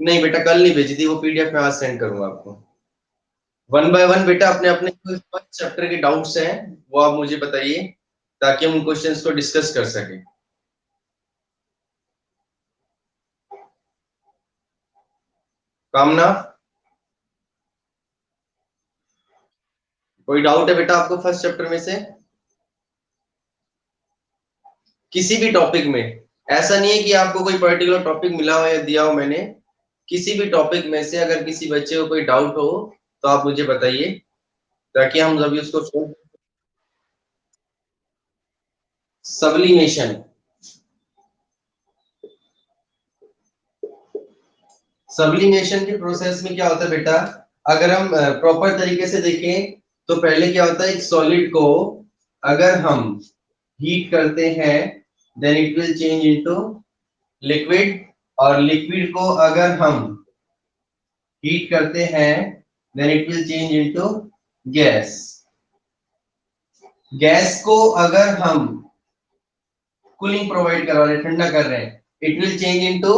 नहीं बेटा, कल नहीं भेजी थी, वो पीडीएफ में आज सेंड करूंगा आपको। वन बाय वन बेटा, अपने अपने जो फर्स्ट चैप्टर के डाउट्स हैं वो आप मुझे बताइए, ताकि हम उन क्वेश्चंस को डिस्कस कर सकें। कामना, कोई डाउट है बेटा आपको फर्स्ट चैप्टर में से? किसी भी टॉपिक में, ऐसा नहीं है कि आपको कोई पर्टिकुलर टॉपिक मिला हो या दिया हो मैंने, किसी भी टॉपिक में से अगर किसी बच्चे को कोई डाउट हो तो आप मुझे बताइए, ताकि हम अभी उसको सब्लिमेशन। सब्लिमेशन के प्रोसेस में क्या होता है बेटा, अगर हम प्रॉपर तरीके से देखें तो पहले क्या होता है, एक सॉलिड को अगर हम हीट करते हैं then it will change into liquid, और लिक्विड को अगर हम हीट करते हैं then it will change into gas. Gas को अगर हम कूलिंग प्रोवाइड करवा रहे हैं, ठंडा कर रहे हैं, it will change into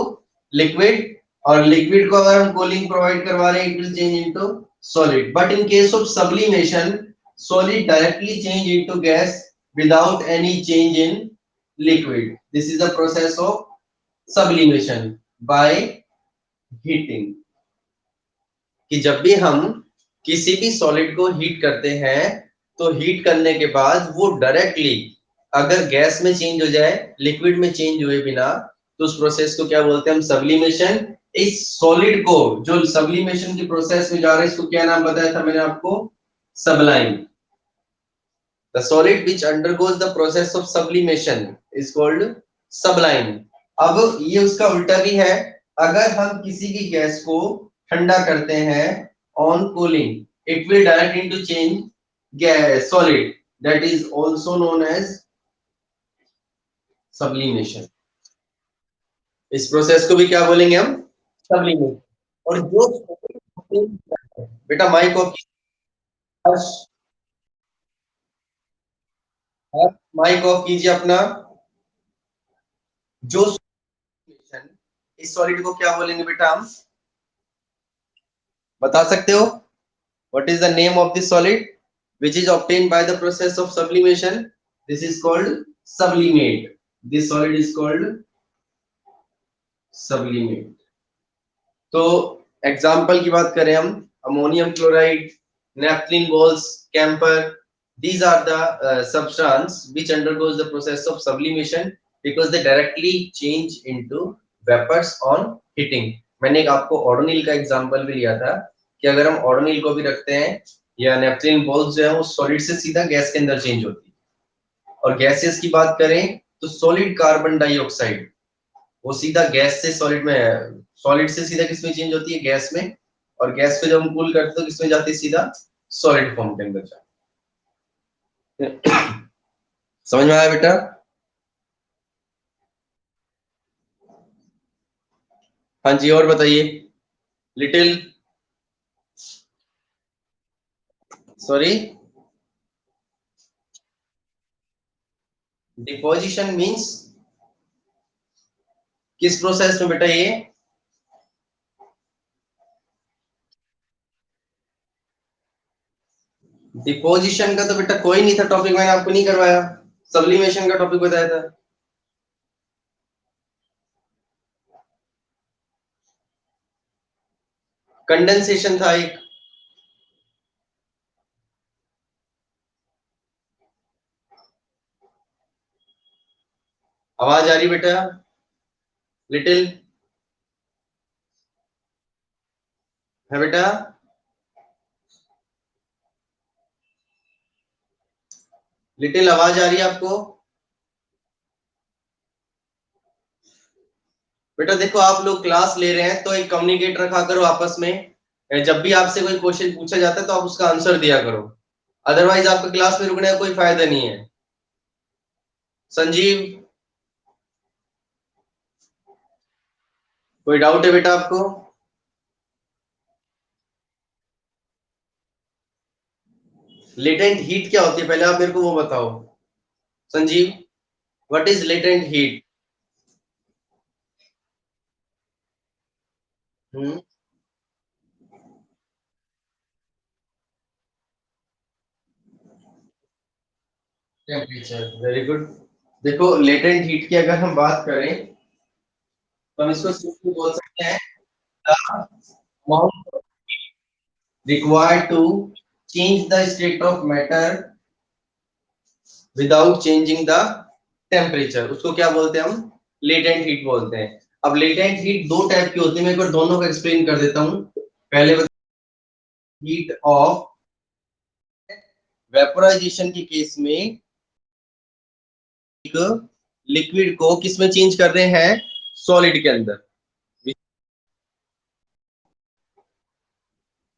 liquid, और लिक्विड को अगर हम कूलिंग प्रोवाइड करवा रहे हैं, it will change into solid. But in case of sublimation, solid directly change into gas without any change in liquid. This is the process of sublimation by heating. कि जब भी हम किसी भी सॉलिड को हीट करते हैं, तो हीट करने के बाद वो डायरेक्टली अगर गैस में चेंज हो जाए, लिक्विड में चेंज हुए बिना, तो उस प्रोसेस को क्या बोलते हैं हम, सब्लिमेशन। इस सॉलिड को जो सब्लिमेशन की प्रोसेस में जा रहा है, इसको क्या नाम बताया था मैंने आपको, सबलाइन। The solid which undergoes the process of sublimation is called सबलाइन। अब ये उसका उल्टा भी है, अगर हम किसी की गैस को ठंडा करते हैं on cooling, it will direct into change gas solid, that is also known as sublimation. इस प्रोसेस को भी क्या बोलेंगे हम, सब्लिमेशन। और जो बेटा माइक ऑफ, माइक ऑफ कीजिए अपना। जो सॉल्यूशन, इस सॉलिड को क्या बोलेंगे बेटा हम, बता सकते हो? What is the name of this solid which is obtained by the process of sublimation? This is called sublimate. This solid is called sublimate. तो एग्जाम्पल की बात करें हम, ammonium chloride, naphthalene balls, camper, these are the substance which undergoes the process of sublimation because they directly change into vapors on heating. मैंने एक आपको ऑर्डोनिल का example भी लिया था कि अगर हम ऑर्डोनिल को भी रखते हैं या नेफ्थलीन बॉल्स जो है वो सॉलिड से सीधा गैस के अंदर चेंज होती है। और गैसेस की बात करें तो सॉलिड कार्बन डाइऑक्साइड वो सीधा गैस से सॉलिड में, सॉलिड से सीधा किसमें चेंज होती है, गैस में। और गैस को जब हम कूल करते हैं तो किसमें जाती है, सीधा सॉलिड फॉर्म के अंदर जाती है। समझ में आया बेटा? हाँ जी, और बताइए। लिटिल, सॉरी, डिपोजिशन मींस किस प्रोसेस में बेटा ये? डिपोजिशन का तो बेटा कोई नहीं था टॉपिक, मैंने आपको नहीं करवाया, सब्लिमेशन का टॉपिक बताया था। कंडेंसेशन था एक। आवाज आ रही बेटा? लिटिल है बेटा? लिटिल आवाज आ रही है आपको? बेटा देखो, आप लोग क्लास ले रहे हैं तो एक कम्युनिकेट रखा करो आपस में। जब भी आपसे कोई क्वेश्चन पूछा जाता है तो आप उसका आंसर दिया करो, अदरवाइज आपका क्लास में रुकने का कोई फायदा नहीं है। संजीव, कोई डाउट है बेटा आपको? लेटेंट हीट क्या होती है, पहले आप मेरे को वो बताओ। Sanjeev, what is latent heat? Temperature, very good. देखो लेटेंट हीट की अगर हम बात करें तो हम इसको सिंपली बोल सकते हैं amount required to change the state of matter without changing the temperature, उसको क्या बोलते हैं हम? लेटेंट हीट बोलते हैं। अब लेटेंट हीट दो टाइप की होती है, मैं एक बार दोनों को एक्सप्लेन कर देता हूँ। पहले हीट ऑफ वेपोराइजेशन के केस में एक लिक्विड को किस में चेंज कर रहे हैं? सॉलिड के अंदर।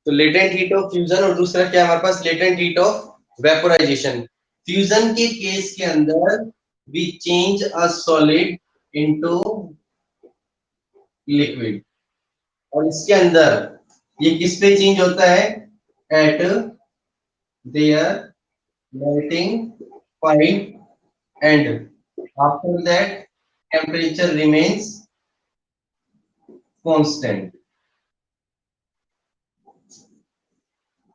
तो लेटेंट हीट ऑफ फ्यूजन और दूसरा क्या है हमारे पास? Latent heat of vaporization. Fusion के केस के अंदर we change a solid into liquid, और इसके अंदर ये किस पे चेंज होता है? At their melting point, and after that temperature remains constant.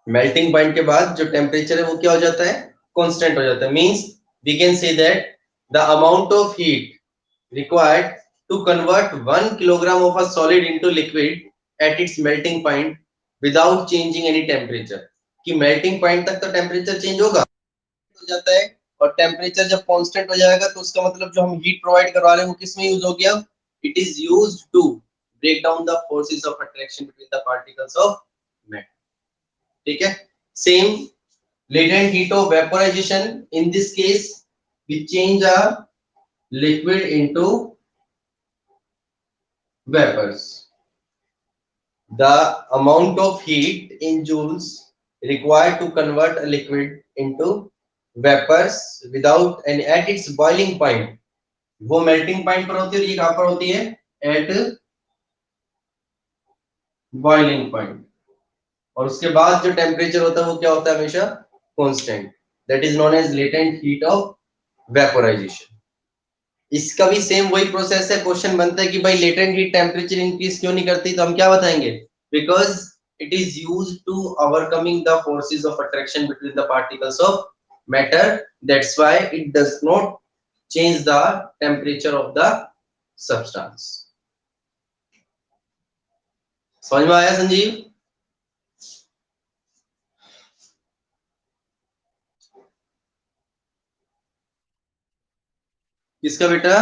Melting point के बाद जो टेम्परेचर है वो क्या हो जाता है? कांस्टेंट हो जाता है। Means we can say that the amount of heat required to convert 1 kilogram of a solid into liquid at its melting point without changing any temperature, कि melting point तक तो टेम्परेचर चेंज होगा हो जाता है, और टेम्परेचर जब constant हो जाएगा तो उसका मतलब जो हम हीट प्रोवाइड करवा रहे हैं वो किस में यूज हो गया? It is used to break down the forces of attraction between the particles of matter. ठीक है। Same latent heat of vaporization, in this case we change a liquid into vapors. The amount of heat in joules required to convert a liquid into vapors without any at its boiling point, वो melting point पर होती है और ये कहां पर होती है? at boiling point, और उसके बाद जो टेम्परेचर होता है वो क्या होता है? हमेशा constant. That is known as latent heat of vaporisation. इसका भी सेम वही प्रोसेस है। क्वेश्चन बनता है कि भाई लेटेंट हीट टेम्परेचर इंक्रीज क्यों नहीं करती, तो हम क्या बताएंगे? Because it is used to overcoming the forces of attraction between the particles of matter, that's why it does not change the temperature of the substance. समझ में आया संजीव? किसका बेटा?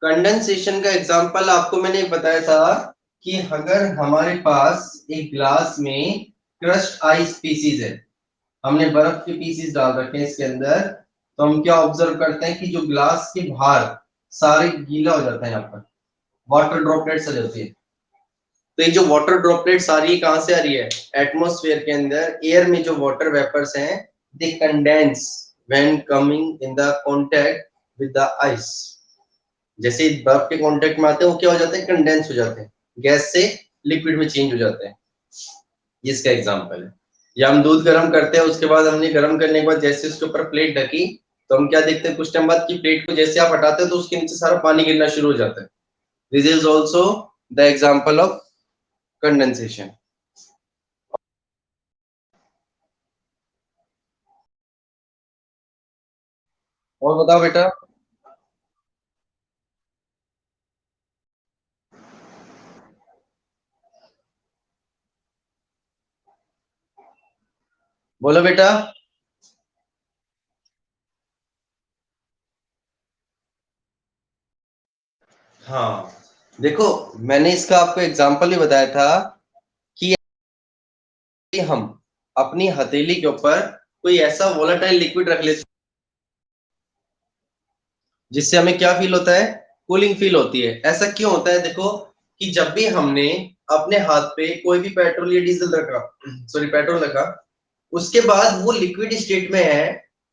कंडेंसेशन का एग्जांपल आपको मैंने बताया था कि अगर हमारे पास एक ग्लास में क्रश्ड आइस पीसीज है, हमने बर्फ के पीसीज डाल रखे हैं इसके अंदर, तो हम क्या ऑब्जर्व करते हैं कि जो ग्लास के बाहर सारे गीला हो जाता है, यहाँ पर वाटर ड्रॉपलेट्स आ जाती है। तो ये जो वाटर ड्रॉपलेट्स आ रही है कहां से आ रही है? एटमॉस्फेयर के अंदर एयर में जो वाटर वेपर्स हैं they condense when coming in the contact with the ice. जैसे बर्फ के कांटेक्ट में आते हैं वो क्या हो जाते हैं? कंडेंस हो जाते हैं, गैस से लिक्विड में चेंज हो जाते हैं। ये इसका एग्जांपल है। या हम दूध गर्म करते हैं, उसके बाद हमने गर्म करने के बाद जैसे उसके ऊपर प्लेट ढकी तो हम क्या देखते हैं कुछ टाइम बाद की प्लेट को जैसे आप हटाते हैं तो उसके नीचे सारा पानी गिरना शुरू हो जाता है। This is also the example of condensation. और बताओ बेटा। बोलो बेटा। हाँ, देखो मैंने इसका आपको एग्जांपल ही बताया था कि हम अपनी हथेली के ऊपर कोई ऐसा वोलेटाइल लिक्विड रख लेते जिससे हमें क्या फील होता है? कूलिंग फील होती है। ऐसा क्यों होता है? देखो कि जब भी हमने अपने हाथ पे कोई भी पेट्रोल या डीजल रखा, सॉरी पेट्रोल रखा, उसके बाद वो लिक्विड स्टेट में है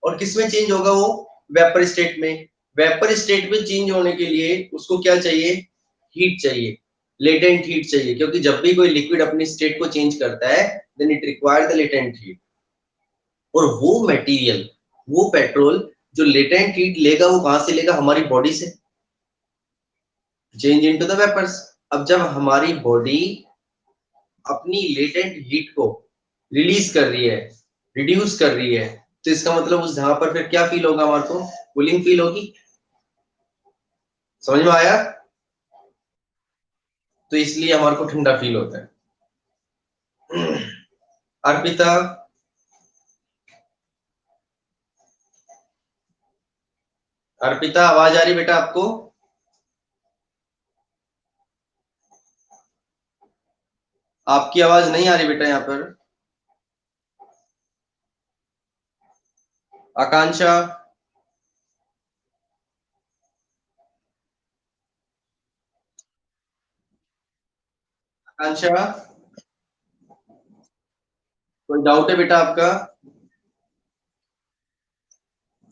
और किस में चेंज होगा? वो वेपर स्टेट में। वेपर स्टेट में चेंज होने के लिए उसको क्या चाहिए? हीट चाहिए, लेटेंट हीट चाहिए, क्योंकि जब भी कोई लिक्विड अपनी स्टेट को चेंज करता है then it require the latent heat. और वो मटेरियल, वो पेट्रोल जो लेटेंट हीट लेगा वो कहां से लेगा? हमारी बॉडी से। Change into the vapours. अब जब हमारी बॉडी अपनी लेटेंट हीट को रिलीज कर रही है, रिड्यूस कर रही है, तो इसका मतलब उस जगह पर फिर क्या फील होगा हमारे को? कूलिंग फील होगी। समझ में आया? तो इसलिए हमारे को ठंडा फील होता है। अर्पिता, अर्पिता आवाज आ रही बेटा आपको? आपकी आवाज नहीं आ रही बेटा यहाँ पर। आकांक्षा, आकांक्षा, कोई डाउट है बेटा आपका?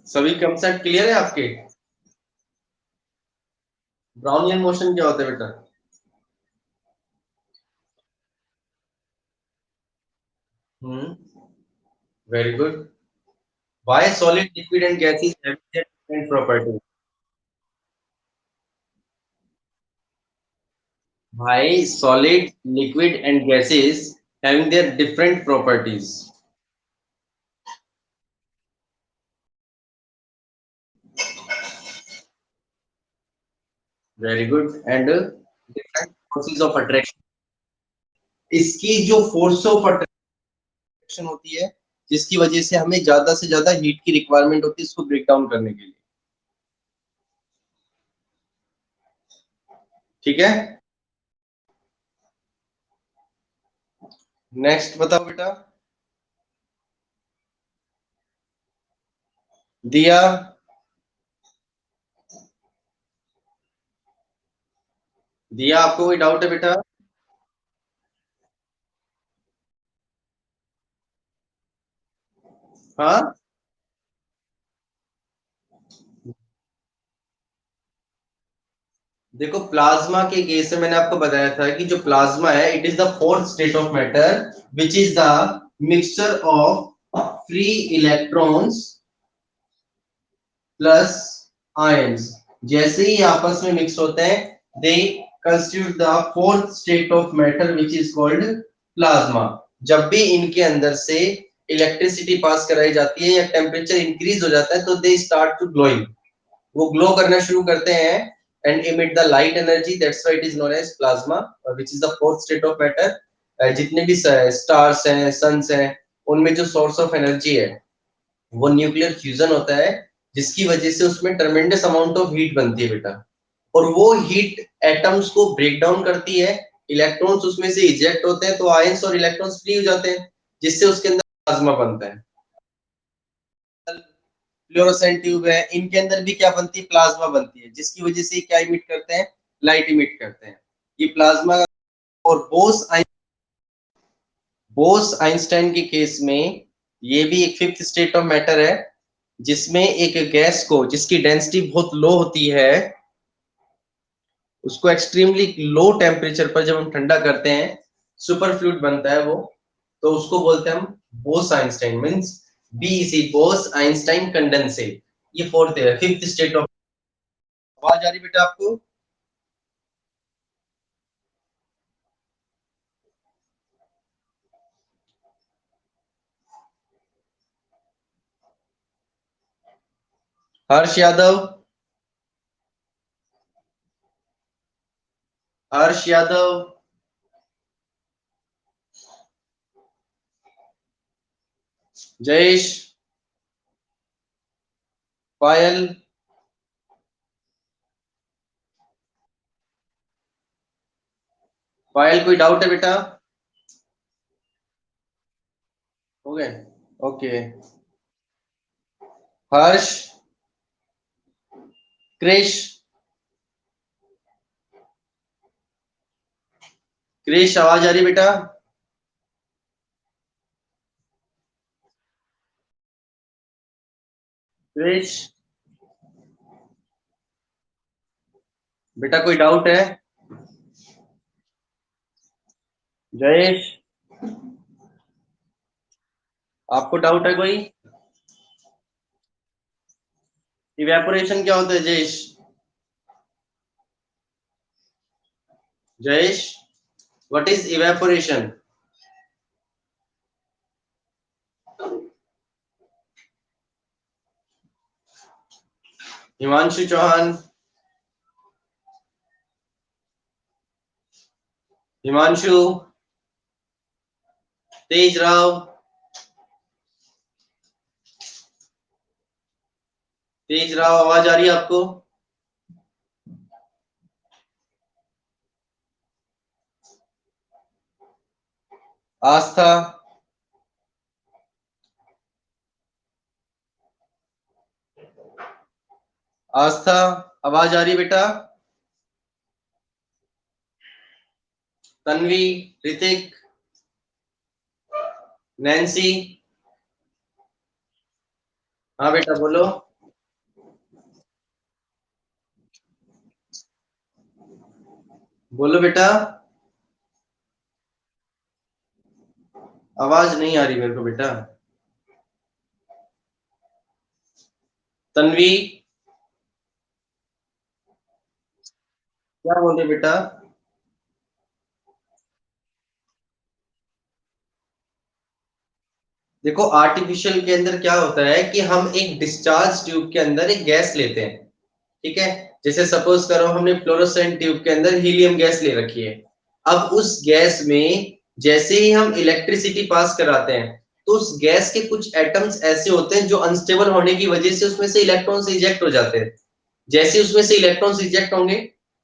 सभी कंसेप्ट क्लियर है आपके? ब्राउनियन मोशन क्या होता है बेटा? Hmm, very good. Why solid, liquid, and gases have their different properties? Why solid, liquid, and gases having their different properties? Very good. And different forces of attraction. इसकी जो force of attraction होती है, जिसकी वजह से हमें ज्यादा से ज्यादा हीट की रिक्वायरमेंट होती है इसको ब्रेक डाउन करने के लिए। ठीक है, नेक्स्ट बताओ बेटा। दिया, दिया आपको कोई डाउट है बेटा? हाँ, देखो प्लाज्मा के केस में मैंने आपको बताया था कि जो प्लाज्मा है it is the fourth state of matter which is the mixture of free electrons plus ions. जैसे ही आपस में मिक्स होते हैं दे constitute the fourth state of matter which is called plasma. जब भी इनके अंदर से इलेक्ट्रिसिटी पास कराई जाती है या टेम्परेचर इंक्रीज हो जाता है तो दे स्टार्ट टू ग्लोइंग, वो ग्लो करना शुरू करते हैं and emit the light energy, that's why it is known as plasma, which is the fourth state of matter। जितने भी स्टार्स हैं, सन्स हैं, उनमें जो सोर्स ऑफ एनर्जी है वो न्यूक्लियर फ्यूजन होता है, जिसकी वजह से उसमें ट्रमेंडस अमाउंट ऑफ हीट बनती है बेटा। और वो हीट एटम्स को ब्रेक डाउन करती है, इलेक्ट्रॉन्स उसमें से इजेक्ट होते हैं तो आयंस और इलेक्ट्रॉन्स फ्री हो जाते हैं, जिससे उसके अंदर प्लाज्मा बनता है। फ्लोरोसेंट ट्यूब है, इनके अंदर भी क्या बनती है? प्लाज्मा बनती है, जिसकी वजह से क्या इमिट करते हैं? लाइट इमिट करते हैं। ये प्लाज्मा। और बोस आइंस्टाइन के केस में ये भी एक फिफ्थ स्टेट ऑफ मैटर है, जिसमें एक गैस को जिसकी डेंसिटी बहुत लो होती है उसको एक्सट्रीमली लो टेम्परेचर पर जब हम ठंडा करते हैं सुपर फ्लूइड बनता है वो, तो उसको बोलते हैं हम Bose Einstein, means BEC, Bose Einstein condensate. ये फोर्थ है, फिफ्थ स्टेट ऑफ। आवाज आ रही बेटा आपको? हर्ष यादव, हर्ष यादव, जयेश, पायल, पायल कोई डाउट है बेटा? हो गए, ओके। हर्ष, क्रिश, क्रिश आवाज आ रही बेटा? क्रिश, बेटा कोई डाउट है? जयेश, आपको डाउट है कोई? इवेपोरेशन क्या होता है Jayesh? Jayesh, what is evaporation? Himanshu Chauhan, Himanshu, Tej Rao, Tej Rao, आवाज आ रही है आपको? आस्था, आस्था, आवाज आ रही बेटा? तन्वी, ऋतिक, नैन्सी, हाँ बेटा बोलो। बोलो बेटा, आवाज नहीं आ रही मेरे को बेटा। तन्वी, क्या बोल रहे बेटा? देखो आर्टिफिशियल के अंदर क्या होता है कि हम एक डिस्चार्ज ट्यूब के अंदर एक गैस लेते हैं, ठीक है। जैसे सपोज करो हमने फ्लोरोसेंट ट्यूब के अंदर हीलियम गैस ले रखी है। अब उस गैस में जैसे ही हम इलेक्ट्रिसिटी पास कराते हैं तो उस गैस के कुछ एटम्स ऐसे होते हैं जो अनस्टेबल होने की वजह से उसमें से इलेक्ट्रॉन्स इजेक्ट हो जाते हैं। जैसे उसमें से इलेक्ट्रॉन्स इजेक्ट होंगे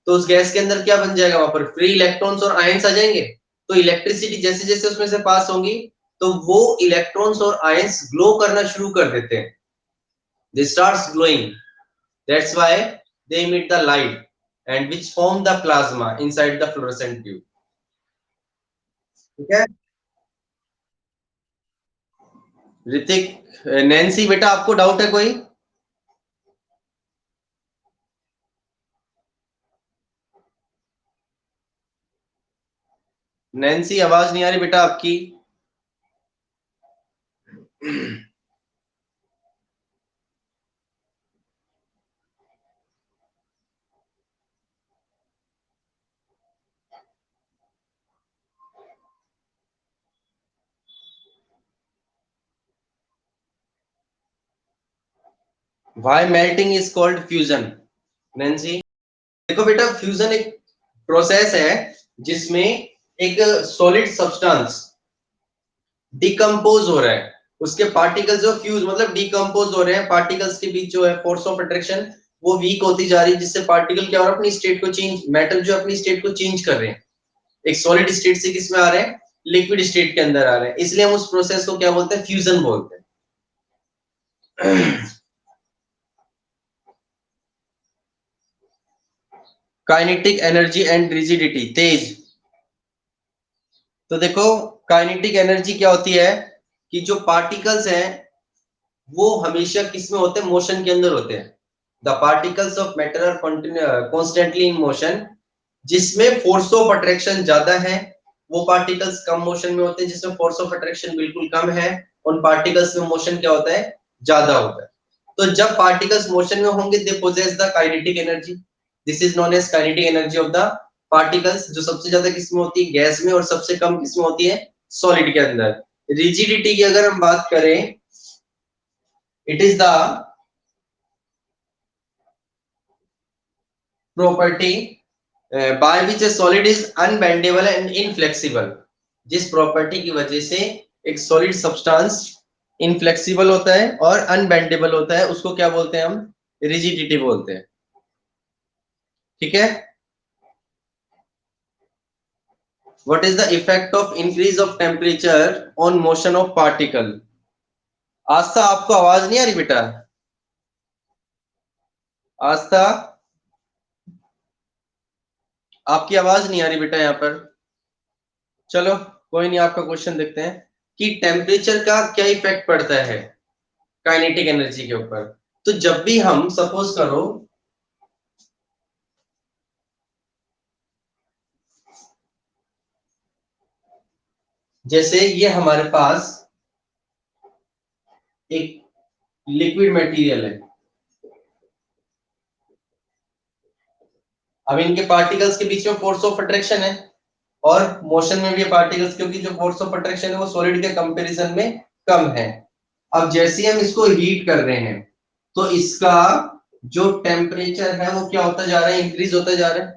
तो उस गैस के अंदर क्या बन जाएगा, वहां पर फ्री इलेक्ट्रॉन्स और आयंस आ जाएंगे। तो इलेक्ट्रिसिटी जैसे जैसे उसमें से पास होंगी तो वो इलेक्ट्रॉन्स और आयंस ग्लो करना शुरू कर देते हैं। They starts glowing, that's why they emit the light and which form the plasma inside the fluorescent tube, ठीक है। ऋतिक, नैन्सी बेटा आपको डाउट है कोई? नैन्सी आवाज नहीं आ रही बेटा आपकी। Why melting is called fusion? Nancy, देखो बेटा फ्यूजन एक प्रोसेस है जिसमें एक सॉलिड सब्सटेंस डिकम्पोज हो रहा है, उसके पार्टिकल्स जो फ्यूज मतलब डिकम्पोज हो रहे हैं, पार्टिकल्स के बीच जो है फोर्स ऑफ अट्रैक्शन वो वीक होती जा रही है, जिससे पार्टिकल क्या हो रहा है अपनी स्टेट को चेंज, मेटल जो अपनी स्टेट को चेंज कर रहे हैं, एक सॉलिड स्टेट से किस में आ रहे हैं, लिक्विड स्टेट के अंदर आ रहे हैं, इसलिए हम उस प्रोसेस को क्या बोलते हैं, फ्यूजन बोलते हैं। काइनेटिक एनर्जी एंड रिजिडिटी, तेज। तो देखो काइनेटिक एनर्जी क्या होती है कि जो पार्टिकल्स हैं वो हमेशा किस में होते हैं, मोशन के अंदर होते हैं। The particles of matter are constantly in motion, जिसमें फोर्स ऑफ अट्रैक्शन ज्यादा है वो पार्टिकल्स कम मोशन में होते हैं, जिसमें फोर्स ऑफ अट्रैक्शन बिल्कुल कम है उन पार्टिकल्स में मोशन क्या होता है, ज्यादा होता है। तो जब पार्टिकल्स मोशन में होंगे they possess the kinetic energy, this is known as kinetic energy of the particles, जो सबसे ज्यादा किसमें होती है, गैस में, और सबसे कम किसमें होती है, सॉलिड के अंदर। रिजिडिटी की अगर हम बात करें, it is the property by which a solid is unbendable and inflexible, जिस प्रॉपर्टी की वजह से एक सॉलिड सब्सटेंस इनफ्लेक्सिबल होता है और अनबेंडेबल होता है, उसको क्या बोलते हैं हम, रिजिडिटी बोलते हैं, ठीक है। What is the effect of increase of temperature on motion of particle? Aastha आपको आवाज नहीं आ रही बेटा? आस्था, आपकी आवाज नहीं आ रही बेटा यहाँ पर। चलो कोई नहीं, आपका क्वेश्चन देखते हैं कि टेम्परेचर का क्या इफेक्ट पड़ता है काइनेटिक एनर्जी के ऊपर। तो जब भी हम सपोज करो जैसे ये हमारे पास एक लिक्विड मटेरियल है, अब इनके पार्टिकल्स के बीच में फोर्स ऑफ अट्रैक्शन है और मोशन में भी पार्टिकल्स, क्योंकि जो फोर्स ऑफ अट्रैक्शन है वो सॉलिड के कंपैरिजन में कम है। अब जैसे हम इसको हीट कर रहे हैं तो इसका जो टेम्परेचर है वो क्या होता जा रहा है, इंक्रीज होता जा रहा है।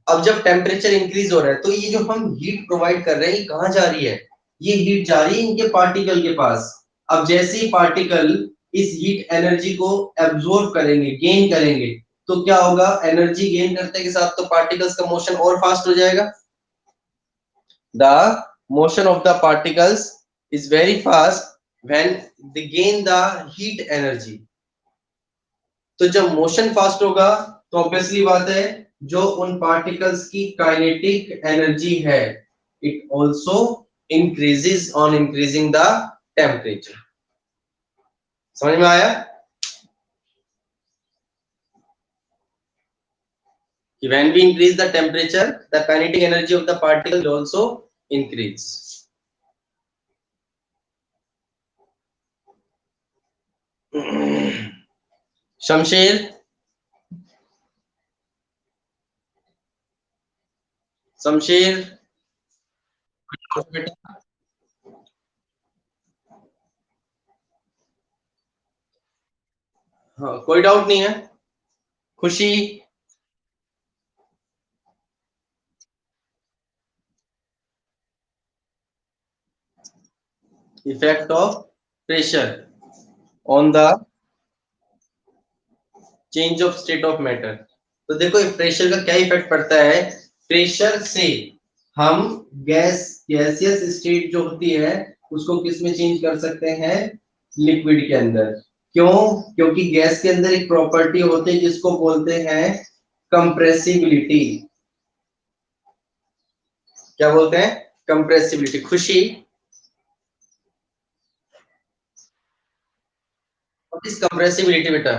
अब जब टेम्परेचर इंक्रीज हो रहा है तो ये जो हम हीट प्रोवाइड कर रहे हैं ये कहाँ जा रही है, ये हीट जा रही है इनके पार्टिकल के पास। अब जैसे ही पार्टिकल इस हीट एनर्जी को एब्जॉर्ब करेंगे, गेन करेंगे, तो क्या होगा, एनर्जी गेन करने के साथ तो पार्टिकल्स का मोशन और फास्ट हो जाएगा। The motion of the particles is very fast when they gain the heat energy. तो जब मोशन फास्ट होगा तो ऑब्वियसली बात है जो उन पार्टिकल्स की काइनेटिक एनर्जी है it also increases on increasing the temperature. समझ में आया कि when we increase the temperature the kinetic energy of the particle will also increase। Shamsher, Shamsher बेटा, हाँ कोई डाउट नहीं है। खुशी, effect of pressure on the change of state of matter. तो देखो प्रेशर का क्या इफेक्ट पड़ता है, प्रेशर से हम गैसियस स्टेट जो होती है उसको किस में चेंज कर सकते हैं, लिक्विड के अंदर। क्यों, क्योंकि गैस के अंदर एक प्रॉपर्टी होती है जिसको बोलते हैं कंप्रेसिबिलिटी। क्या बोलते हैं, कंप्रेसिबिलिटी। खुशी, व्हाट इज कंप्रेसिबिलिटी बेटा?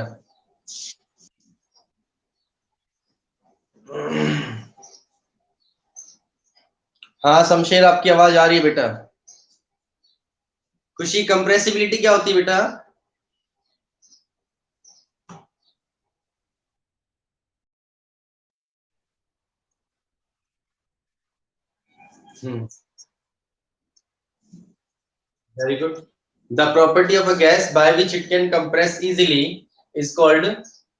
हाँ शमशेर आपकी आवाज आ रही है बेटा। खुशी, कंप्रेसिबिलिटी क्या होती है बेटा? Very good. The property of a gas by which it can compress easily is called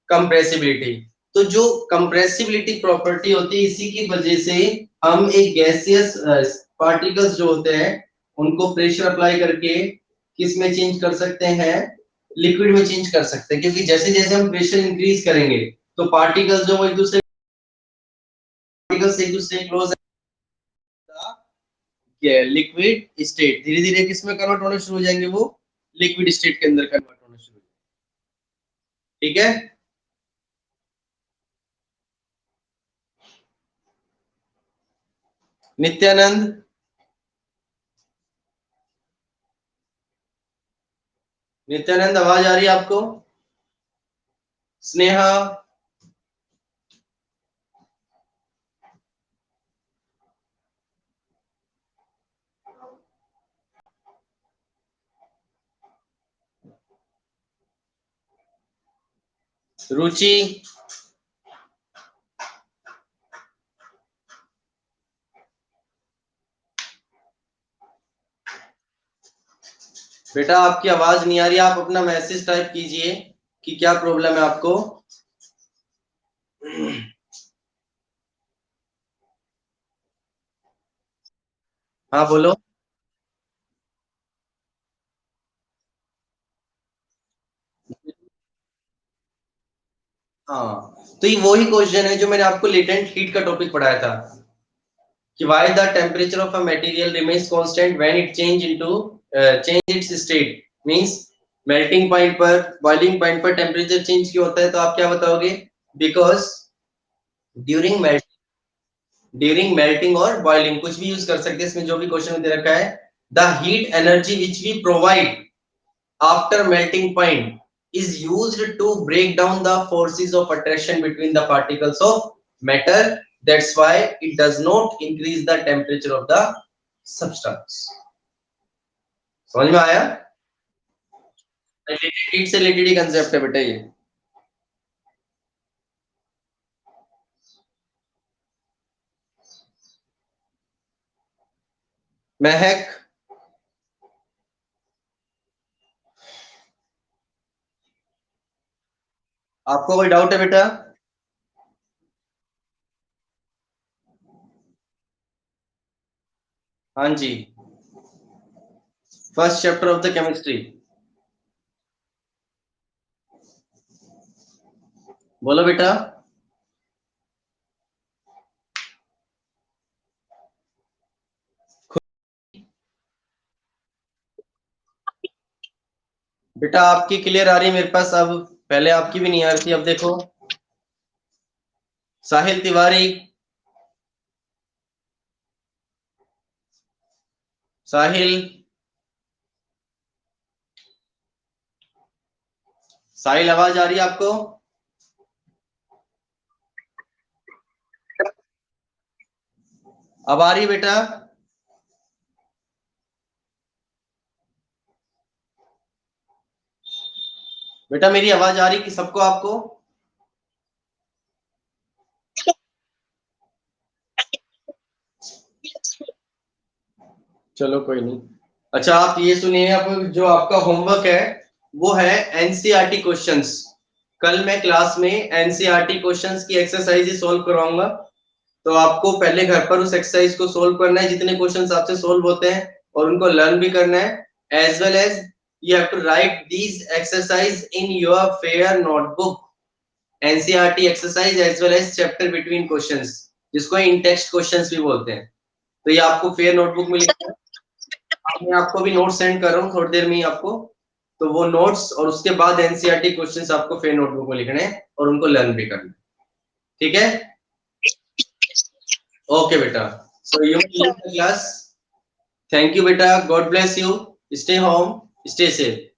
compressibility। तो जो compressibility प्रॉपर्टी होती है इसी की वजह से हम एक गैसियस पार्टिकल्स जो होते हैं उनको प्रेशर अप्लाई करके किस में चेंज कर सकते हैं, लिक्विड में चेंज कर सकते हैं। क्योंकि जैसे जैसे हम प्रेशर इंक्रीज करेंगे तो पार्टिकल्स जो वो एक दूसरे पार्टिकल्स एक दूसरे क्लोज लिक्विड स्टेट धीरे धीरे किसमें कन्वर्ट होना शुरू हो जाएंगे, वो लिक्विड स्टेट के अंदर कन्वर्ट होना शुरू हो जाएंगे। ठीक है, नित्यानंद, नित्यानंद आवाज आ रही है आपको? स्नेहा, रुचि, बेटा आपकी आवाज नहीं आ रही, आप अपना मैसेज टाइप कीजिए कि क्या प्रॉब्लम है आपको। हाँ बोलो। हाँ तो ये वही क्वेश्चन है जो मैंने आपको लेटेंट हीट का टॉपिक पढ़ाया था कि why the temperature of a material remains constant when it change its state, means melting point पर boiling point पर टेम्परेचर चेंज क्यों होता है, तो आप क्या बताओगे, बिकॉज ड्यूरिंग मेल्टिंग और बॉइलिंग कुछ भी यूज कर सकते हैं, इसमें जो भी क्वेश्चन में दे रखा है, the heat energy which we provide after melting point is used to break down the forces of attraction between the particles of matter, that's why it does not increase the temperature of the substance। समझ में आया, heat से related ही concept है बेटा ये। महक, आपको कोई doubt है बेटा? हाँ जी, first chapter of the chemistry, बोलो बेटा। बेटा आपकी क्लियर आ रही है मेरे पास अब, पहले आपकी भी नहीं आ रही थी, अब देखो। साहिल तिवारी, साहिल, साहिल आवाज आ रही है आपको? अब आ रही है बेटा? बेटा मेरी आवाज आ रही कि सबको आपको? चलो कोई नहीं। अच्छा आप ये सुनिए, अब जो आपका होमवर्क है वो है एनसीईआरटी क्वेश्चंस। कल मैं क्लास में एनसीईआरटी क्वेश्चंस की एक्सरसाइज सॉल्व करवाऊंगा, तो आपको पहले घर पर उस एक्सरसाइज को सोल्व करना है, जितने क्वेश्चंस आपसे सोल्व होते हैं, और उनको लर्न भी करना है। As well as you have to write these exercise in your fair notebook, NCERT exercise as well as chapter between questions, जिसको इन टेक्स्ट क्वेश्चंस भी बोलते हैं। तो ये आपको फेयर नोटबुक में लिखना है। मैं आपको भी नोट सेंड कर रहा हूँ थोड़ी देर में ही आपको, तो वो नोट्स और उसके बाद एनसीईआरटी क्वेश्चंस आपको फेयर नोटबुक में लिखने हैं और उनको लर्न भी करना है, ठीक है? ओके बेटा, so you leave the class. Thank you बेटा, God bless you, stay home, stay safe.